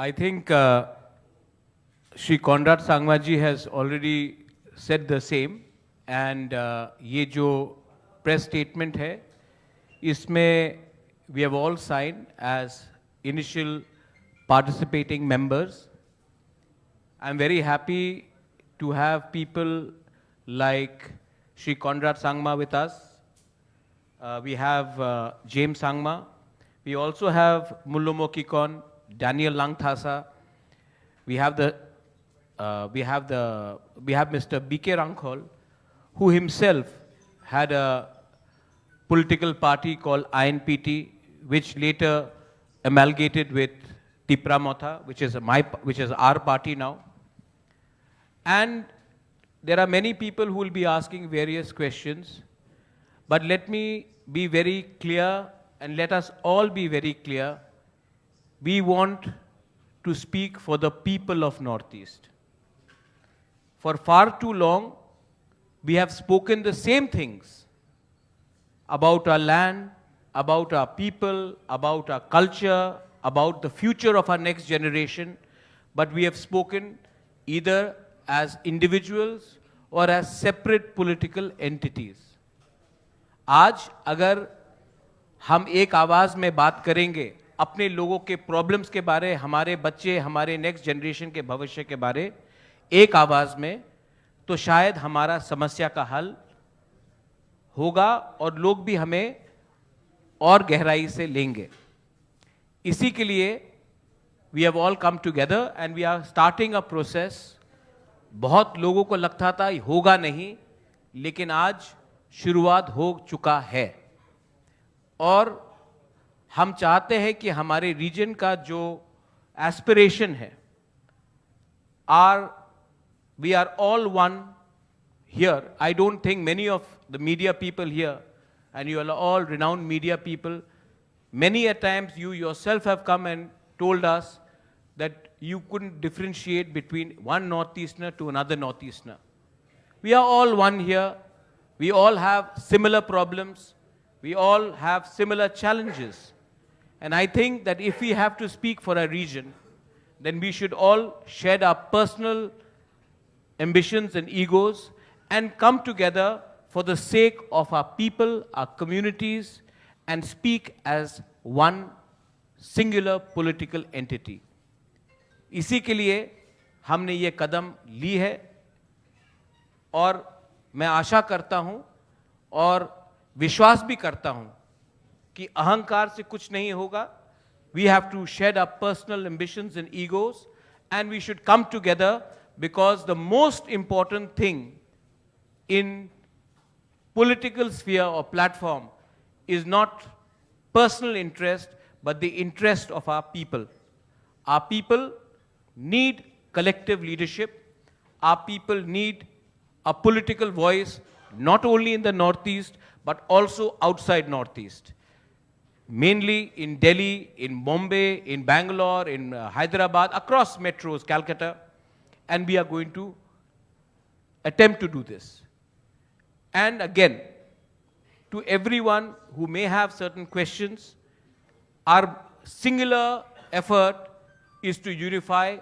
I think Shri Conrad Sangmaji has already said the same, and ये जो press statement है, इसमें we have all signed as initial participating members. I'm very happy to have people like Shri Conrad Sangma with us. We have James Sangma. We also have Mullo Mokikon, Daniel Langthasa. We have Mr. B.K. Rankhol, who himself had a political party called INPT, which later amalgamated with Tipra Motha, which is our party now. And there are many people who will be asking various questions, but let me be very clear, and let us all be very clear. We want to speak for the people of Northeast. For far too long, we have spoken the same things about our land, about our people, about our culture, about the future of our next generation, but we have spoken either as individuals or as separate political entities. आज अगर हम एक आवाज़ में बात करेंगे अपने लोगों के प्रॉब्लम्स के बारे, हमारे बच्चे, हमारे नेक्स्ट जनरेशन के भविष्य के बारे एक आवाज़ में, तो शायद हमारा समस्या का हल होगा और लोग भी हमें और गहराई से लेंगे. इसी के लिए we have all come together and we are starting a process. बहुत लोगों को लगता था होगा नहीं, लेकिन आज शुरुआत हो चुका है और हम चाहते हैं कि हमारे रीजन का जो एस्पिरेशन है, we are all one here. I don't think many of the media people here, and you are all renowned media people, many a times you yourself have come and told us that you couldn't differentiate between one Northeasterner to another Northeasterner. We are all one here. We all have similar problems. We all have similar challenges. And I think that if we have to speak for a region, then we should all shed our personal ambitions and egos and come together for the sake of our people, our communities, and speak as one singular political entity. इसी के लिए हमने ये कदम ली है और मैं आशा करता हूं और विश्वास भी करता हूं कि अहंकार से कुछ नहीं होगा. We have to shed our personal ambitions and egos, and we should come together, because the most important thing in political sphere or platform is not personal interest, but the interest of our people. Our people need collective leadership. Our people need a political voice, not only in the Northeast, but also outside Northeast. Mainly in Delhi, in Bombay, in Bangalore, in Hyderabad, across metros, Calcutta, and we are going to attempt to do this. And again, to everyone who may have certain questions, our singular effort is to unify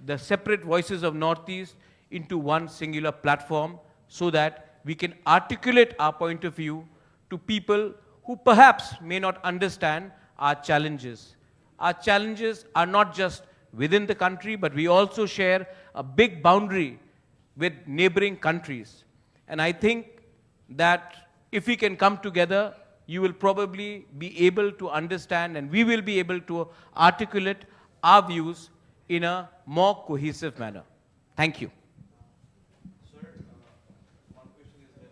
the separate voices of Northeast into one singular platform so that we can articulate our point of view to people who perhaps may not understand our challenges. Our challenges are not just within the country, but we also share a big boundary with neighboring countries. And I think that if we can come together, you will probably be able to understand, and we will be able to articulate our views in a more cohesive manner. Thank you. Sir, one question is that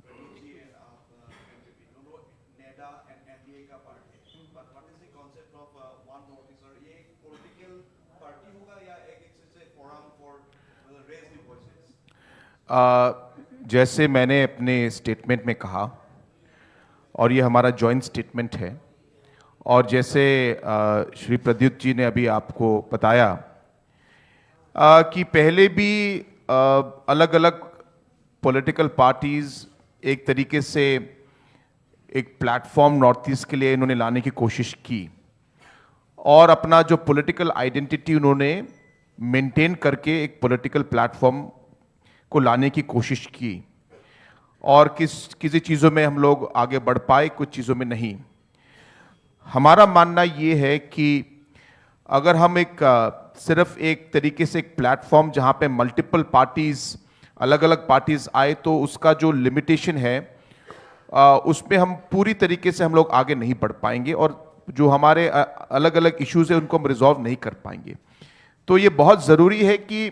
Pradipji and NEDA and NDA का part है, but what is the concept of one Northeast? Sir, ये एक political party होगा या एक forum for raise the voices? जैसे मैंने अपने स्टेटमेंट में कहा, और ये हमारा जॉइंट स्टेटमेंट है, और जैसे श्री प्रद्युत जी ने अभी आपको बताया कि पहले भी अलग अलग पॉलिटिकल पार्टीज एक तरीके से एक प्लेटफॉर्म नॉर्थ ईस्ट के लिए इन्होंने लाने की कोशिश की, और अपना जो पॉलिटिकल आइडेंटिटी उन्होंने मेंटेन करके एक पॉलिटिकल प्लेटफॉर्म को लाने की कोशिश की, और किसी चीज़ों में हम लोग आगे बढ़ पाए, कुछ चीज़ों में नहीं। हमारा मानना ये है कि अगर हम सिर्फ एक तरीके से एक प्लेटफॉर्म जहाँ पे मल्टीपल पार्टीज, अलग अलग पार्टीज आए, तो उसका जो लिमिटेशन है उसमें हम पूरी तरीके से हम लोग आगे नहीं बढ़ पाएंगे, और जो हमारे अलग अलग इश्यूज है उनको हम रिजॉल्व नहीं कर पाएंगे। तो ये बहुत ज़रूरी है कि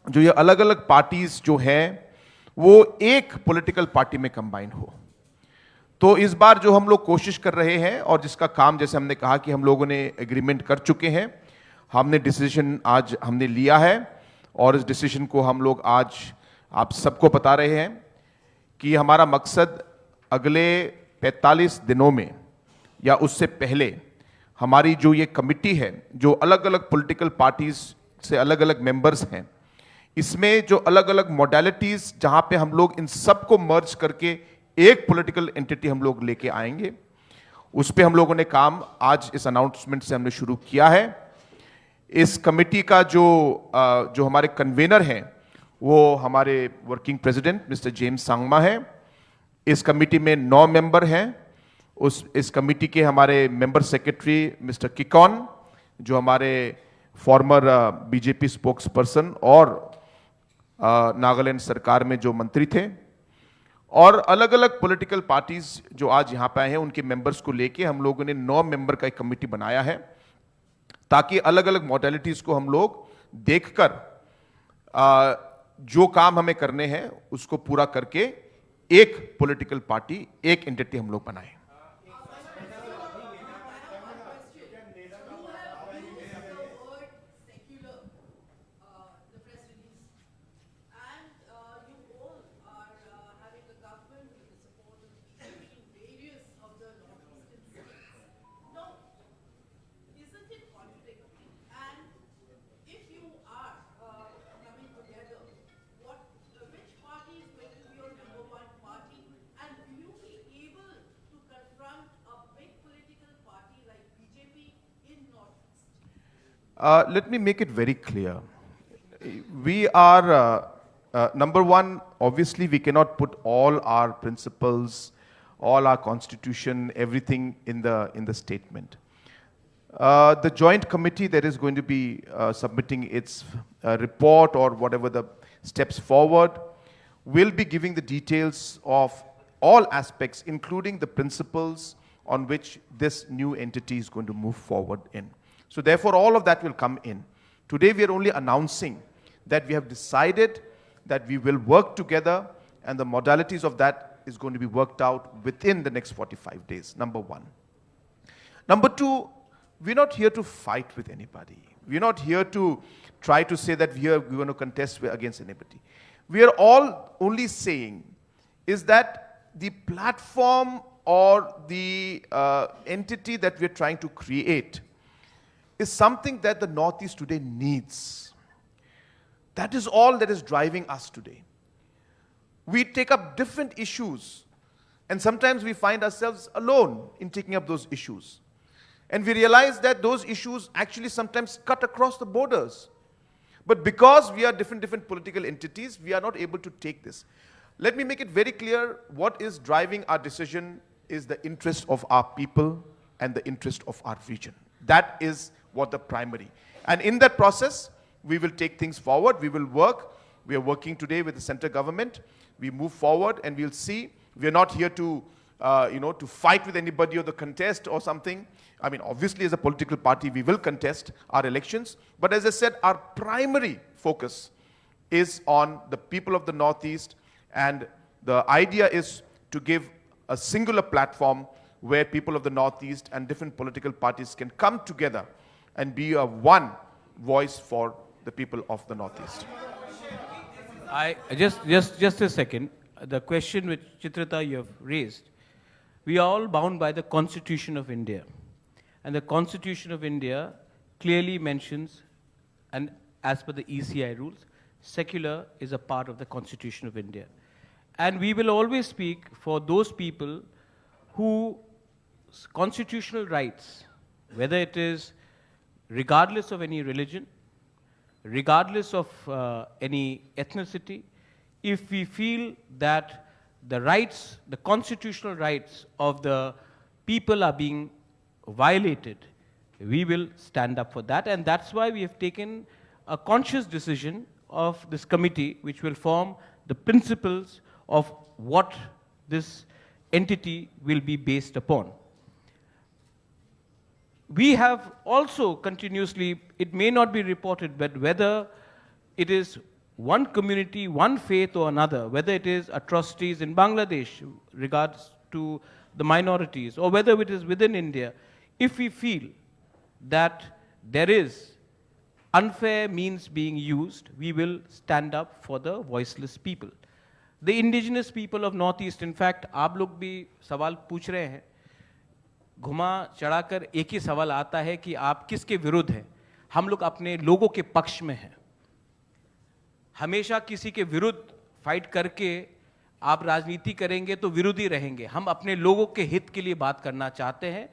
जो ये अलग अलग पार्टीज जो हैं वो एक पॉलिटिकल पार्टी में कंबाइन हो। तो इस बार जो हम लोग कोशिश कर रहे हैं, और जिसका काम जैसे हमने कहा कि हम लोगों ने एग्रीमेंट कर चुके हैं, हमने डिसीजन आज हमने लिया है, और इस डिसीजन को हम लोग आज आप सबको बता रहे हैं कि हमारा मकसद अगले 45 दिनों में या उससे पहले हमारी जो ये कमिटी है, जो अलग अलग पॉलिटिकल पार्टीज से अलग अलग मेंबर्स हैं, इसमें जो अलग अलग मॉडलिटीज जहां पे हम लोग इन सबको मर्ज करके एक पॉलिटिकल एंटिटी हम लोग लेके आएंगे, उस पे हम लोगों ने काम आज इस अनाउंसमेंट से हमने शुरू किया है। इस कमेटी का जो हमारे कन्वेनर हैं वो हमारे working president mister James Sangma है। इस कमेटी में 9 मेंबर हैं। इस कमेटी के हमारे मेंबर सेक्रेटरी मिस्टर किकॉन, जो हमारे फॉर्मर बीजेपी स्पोक्स पर्सन और नागालैंड सरकार में जो मंत्री थे, और अलग अलग पॉलिटिकल पार्टीज जो आज यहां पे आए हैं, उनके मेंबर्स को लेके हम लोगों ने 9 मेंबर का एक कमेटी बनाया है, ताकि अलग अलग मॉडलिटीज को हम लोग देखकर जो काम हमें करने हैं उसको पूरा करके एक पॉलिटिकल पार्टी, एक एंटिटी हम लोग बनाएं। Let me make it very clear. We are, number one, obviously we cannot put all our principles, all our constitution, everything in the statement. The joint committee that is going to be submitting its report or whatever the steps forward will be giving the details of all aspects, including the principles on which this new entity is going to move forward in. So therefore, all of that will come in. Today, we are only announcing that we have decided that we will work together, and the modalities of that is going to be worked out within the next 45 days, number one. Number two, we're not here to fight with anybody. We're not here to try to say that we're going to contest against anybody. We are all only saying is that the platform or the entity that we're trying to create is something that the Northeast today needs. That is all that is driving us today. We take up different issues, and sometimes we find ourselves alone in taking up those issues. And we realize that those issues actually sometimes cut across the borders. But because we are different political entities, we are not able to take this. Let me make it very clear, what is driving our decision is the interest of our people and the interest of our region. That is what the primary. And in that process, we will take things forward, we will work. We are working today with the central government. We move forward and we'll see. We are not here to, to fight with anybody or the contest or something. I mean, obviously as a political party, we will contest our elections. But as I said, our primary focus is on the people of the Northeast, and the idea is to give a singular platform where people of the Northeast and different political parties can come together and be a one voice for the people of the Northeast. Just a second. The question which Chitrita you have raised, we are all bound by the Constitution of India. And the Constitution of India clearly mentions, and as per the ECI rules, secular is a part of the Constitution of India. And we will always speak for those people whose constitutional rights, whether it is regardless of any religion, regardless of any ethnicity, if we feel that the rights, the constitutional rights of the people are being violated, we will stand up for that. And that's why we have taken a conscious decision of this committee, which will form the principles of what this entity will be based upon. We have also continuously, it may not be reported, but whether it is one community, one faith or another, whether it is atrocities in Bangladesh regards to the minorities, or whether it is within India, if we feel that there is unfair means being used, we will stand up for the voiceless people. The indigenous people of Northeast, in fact, आप लोग भी सवाल पूछ रहे हैं, घुमा चढ़ाकर एक ही सवाल आता है कि आप किसके विरुद्ध हैं? हम लोग अपने लोगों के पक्ष में हैं। हमेशा किसी के विरुद्ध फाइट करके आप राजनीति करेंगे तो विरोधी रहेंगे। हम अपने लोगों के हित के लिए बात करना चाहते हैं,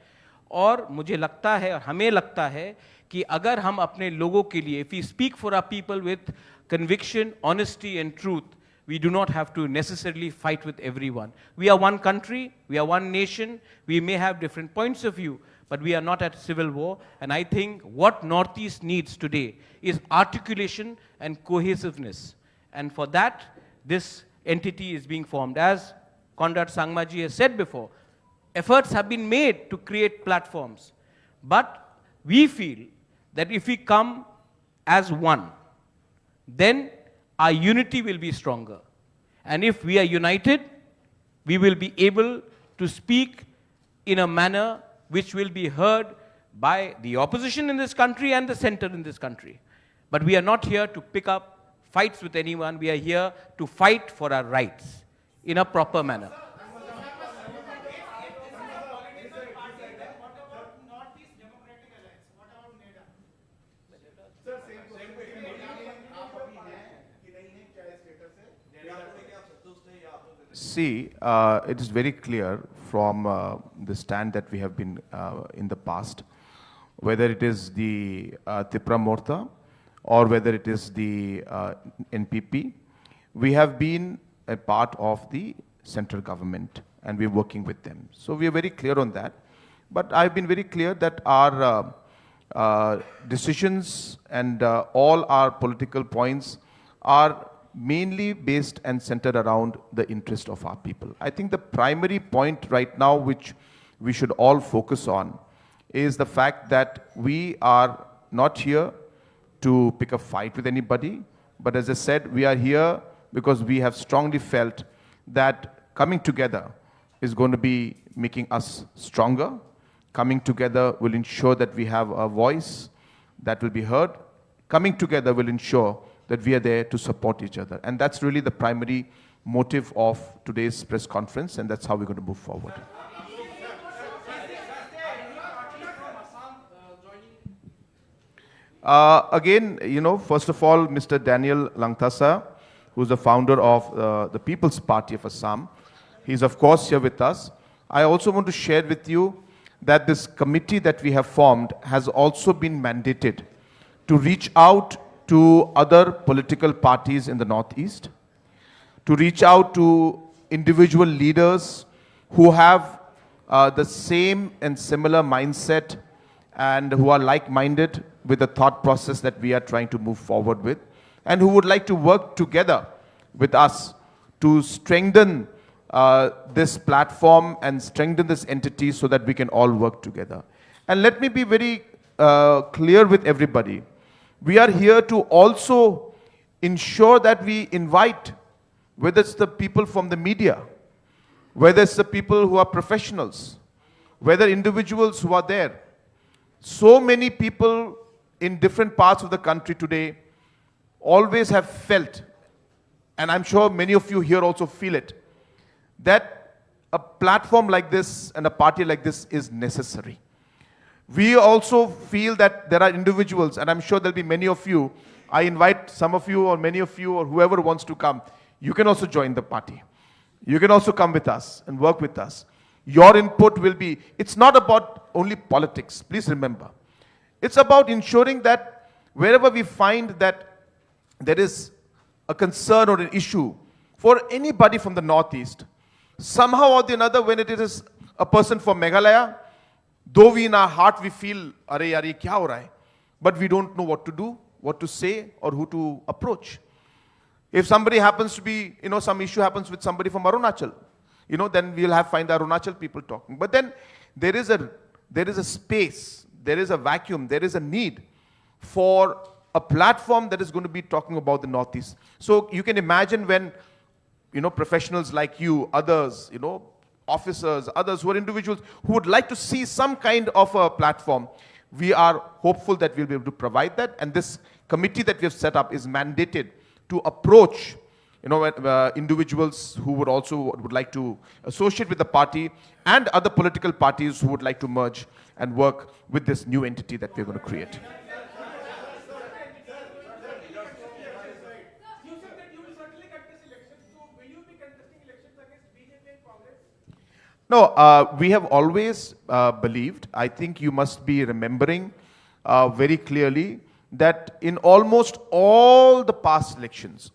और मुझे लगता है और हमें लगता है कि अगर हम अपने लोगों के लिए, if we speak for our people with conviction, honesty and truth, we do not have to necessarily fight with everyone. We are one country, we are one nation, we may have different points of view, but we are not at civil war. And I think what Northeast needs today is articulation and cohesiveness. And for that, this entity is being formed. As Conrad Sangmaji has said before, efforts have been made to create platforms. But we feel that if we come as one, then our unity will be stronger. And if we are united, we will be able to speak in a manner which will be heard by the opposition in this country and the center in this country. But we are not here to pick up fights with anyone. We are here to fight for our rights in a proper manner. See, it is very clear from the stand that we have been in the past, whether it is the Tipra Morta or whether it is the NPP, we have been a part of the central government and we're working with them. So we are very clear on that. But I've been very clear that our decisions and all our political points are mainly based and centered around the interest of our people. I think the primary point right now which we should all focus on is the fact that we are not here to pick a fight with anybody, but as I said, we are here because we have strongly felt that coming together is going to be making us stronger. Coming together will ensure that we have a voice that will be heard. Coming together will ensure that we are there to support each other. And that's really the primary motive of today's press conference, and that's how we're going to move forward. Again, you know, first of all, Mr. Daniel Langthasa, who's the founder of the People's Party of Assam, he's of course here with us. I also want to share with you that this committee that we have formed has also been mandated to reach out to other political parties in the Northeast, to reach out to individual leaders who have the same and similar mindset and who are like-minded with the thought process that we are trying to move forward with, and who would like to work together with us to strengthen this platform and strengthen this entity so that we can all work together. And let me be very clear with everybody. We are here to also ensure that we invite, whether it's the people from the media, whether it's the people who are professionals, whether individuals who are there. So many people in different parts of the country today always have felt, and I'm sure many of you here also feel it, that a platform like this and a party like this is necessary. We also feel that there are individuals, and I'm sure there'll be many of you. I invite some of you or many of you or whoever wants to come. You can also join the party. You can also come with us and work with us. Your input will be, it's not about only politics, please remember. It's about ensuring that wherever we find that there is a concern or an issue for anybody from the Northeast, somehow or the another, when it is a person from Meghalaya, though we in our heart we feel, "Are yaar, ye kya ho raha hai?" But we don't know what to do, what to say, or who to approach. If somebody happens to be, some issue happens with somebody from Arunachal, then we'll find the Arunachal people talking. But then there is a space, there is a vacuum, there is a need for a platform that is going to be talking about the Northeast. So you can imagine when, professionals like you, others, officers, others who are individuals who would like to see some kind of a platform, we are hopeful that we'll be able to provide that. And this committee that we have set up is mandated to approach individuals who would like to associate with the party and other political parties who would like to merge and work with this new entity that we're going to create. You said that you will certainly contest elections. So will you be contesting elections against BJP and Congress? No, we have always believed, I think you must be remembering very clearly, that in almost all the past elections,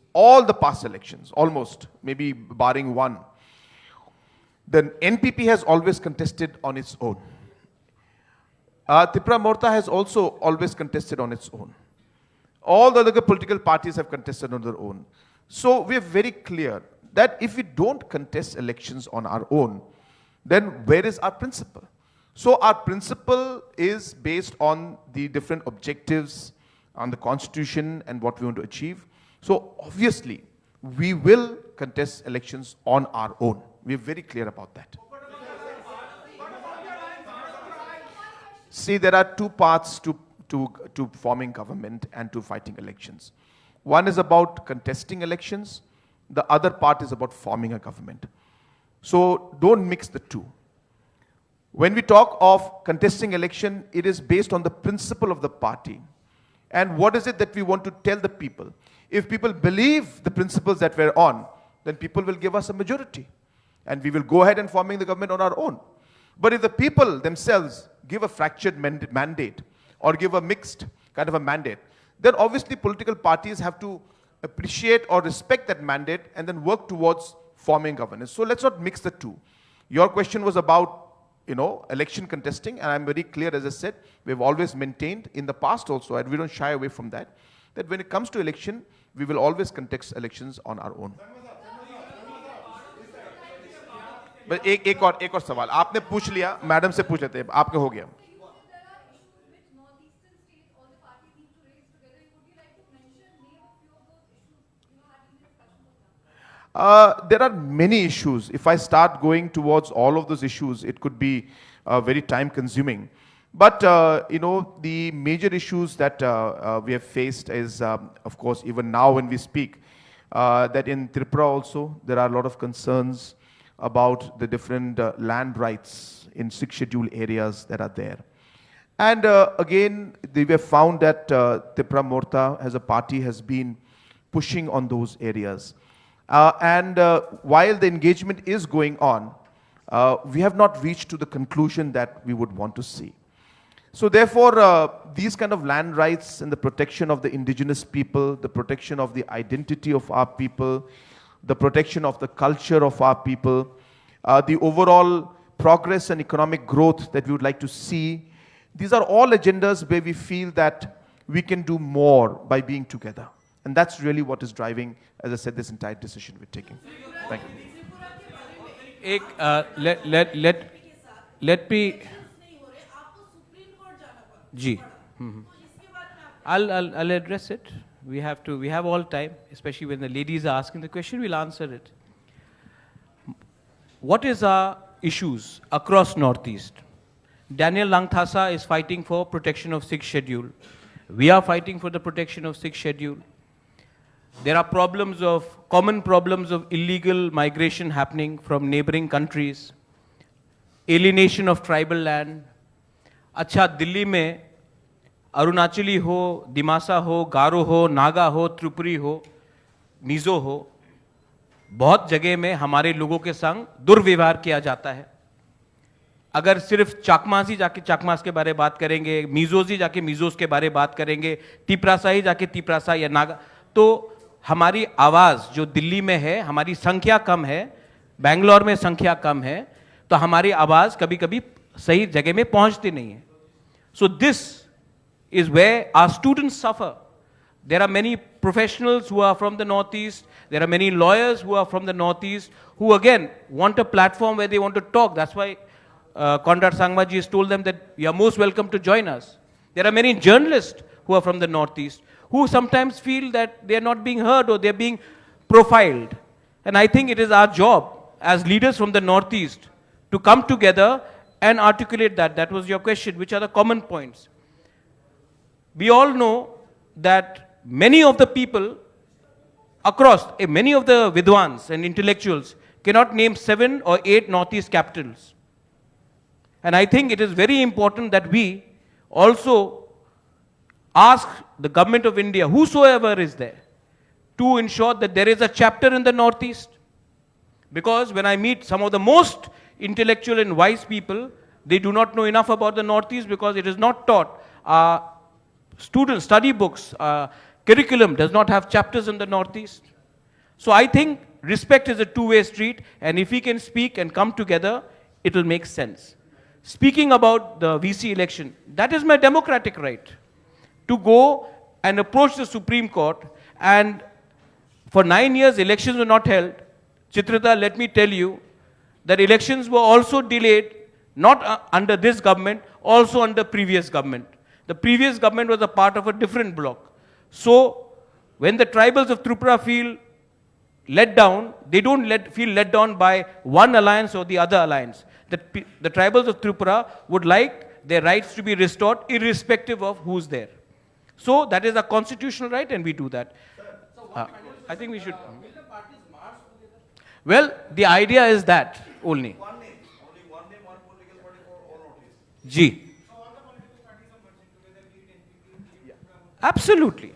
almost, maybe barring one, the NPP has always contested on its own. Tripura Morta has also always contested on its own. All the other political parties have contested on their own. So we are very clear that if we don't contest elections on our own, then where is our principle? So our principle is based on the different objectives, on the constitution and what we want to achieve. So obviously, we will contest elections on our own. We are very clear about that. See, there are two paths to forming government and to fighting elections. One is about contesting elections. The other part is about forming a government. So don't mix the two. When we talk of contesting election, it is based on the principle of the party. And what is it that we want to tell the people? If people believe the principles that we're on, then people will give us a majority. And we will go ahead and forming the government on our own. But if the people themselves give a fractured mandate or give a mixed kind of a mandate, then obviously political parties have to appreciate or respect that mandate and then work towards forming governance. So let's not mix the two. Your question was about, election contesting, and I'm very clear, as I said, we've always maintained in the past also, and we don't shy away from that when it comes to election, we will always contest elections on our own. बस एक और सवाल आपने पूछ लिया, madam से पूछ लेते हैं, आपके हो गया. There are many issues. If I start going towards all of those issues, it could be very time consuming. But, the major issues that we have faced is, of course, even now when we speak, that in Tripura also, there are a lot of concerns about the different land rights in 6 scheduled areas that are there. And again, we have found that Tripura Morta as a party has been pushing on those areas. While the engagement is going on, we have not reached to the conclusion that we would want to see. So therefore, these kind of land rights and the protection of the indigenous people, the protection of the identity of our people, the protection of the culture of our people, the overall progress and economic growth that we would like to see, these are all agendas where we feel that we can do more by being together. And that's really what is driving, as I said, this entire decision we're taking. Thank you. Let me. Ji. I'll address it. We have all time, especially when the ladies are asking the question, we'll answer it. What is our issues across Northeast? Daniel Langthasa is fighting for protection of 6th schedule. We are fighting for the protection of 6th schedule. There are common problems of illegal migration happening from neighboring countries, alienation of tribal land. अच्छा दिल्ली में अरुणाचली हो, दिमासा हो, गारो हो, नागा हो, त्रिपुरी हो, मिजो हो, बहुत जगह में हमारे लोगों के संग दुर्व्यवहार किया जाता है. अगर सिर्फ चाकमासी जाके चाकमास के बारे में बात करेंगे, मिजोजी जाके मिजोज के बारे में बात करेंगे, तिपरासाई जाके तिपरासा या नागा, तो हमारी आवाज जो दिल्ली में है, हमारी संख्या कम है, बेंगलोर में संख्या कम है, तो हमारी आवाज कभी कभी सही जगह में पहुंचती नहीं है. So this is where our students suffer. There are many professionals who are from the Northeast. There are many lawyers who are from the Northeast who again want a platform where they want to talk. That's why Conrad Sangmaji has told them that you are most welcome to join us. There are many journalists who are from the Northeast who sometimes feel that they are not being heard or they are being profiled. And I think it is our job as leaders from the Northeast to come together and articulate that. That was your question. Which are the common points? We all know that many of the people across, many of the Vidwans and intellectuals cannot name 7 or 8 Northeast capitals. And I think it is very important that we also ask the government of India, whosoever is there, to ensure that there is a chapter in the Northeast. Because when I meet some of the most intellectual and wise people, they do not know enough about the Northeast because it is not taught. Students, study books, curriculum does not have chapters in the Northeast. So I think respect is a two-way street, and if we can speak and come together, it will make sense. Speaking about the VC election, that is my democratic right to go and approach the Supreme Court, and for 9 years elections were not held. Chitrita, let me tell you that elections were also delayed, not under this government, also under previous government. The previous government was a part of a different bloc. So, when the tribals of Tripura feel let down, they don't feel let down by one alliance or the other alliance. The tribals of Tripura would like their rights to be restored irrespective of who's there. So, that is a constitutional right and we do that. I think we should. Well, the idea is that only. Only one name, one political party for all Northeast. G. Absolutely.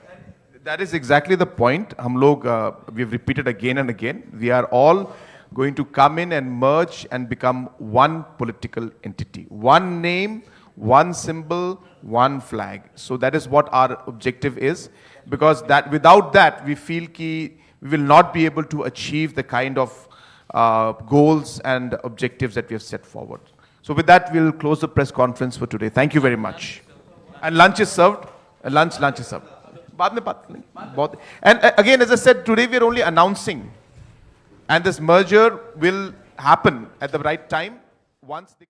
That is exactly the point. हम लोग we've repeated again and again. We are all going to come in and merge and become one political entity, one name, one symbol, one flag. So that is what our objective is, because that without that we feel कि we will not be able to achieve the kind of goals and objectives that we have set forward. So with that, we'll close the press conference for today. Thank you very much. And lunch is served. Lunch is served. बाद में बात करेंगे बहुत. And again, as I said, today we are only announcing, and this merger will happen at the right time once the